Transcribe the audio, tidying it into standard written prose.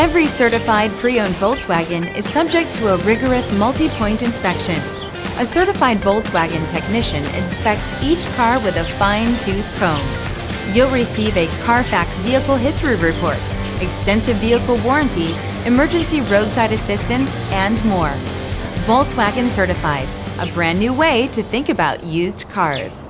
Every certified pre-owned Volkswagen is subject to a rigorous multi-point inspection. A certified Volkswagen technician inspects each car with a fine-tooth comb. You'll receive a Carfax vehicle history report, extensive vehicle warranty, emergency roadside assistance, and more. Volkswagen Certified, a brand new way to think about used cars.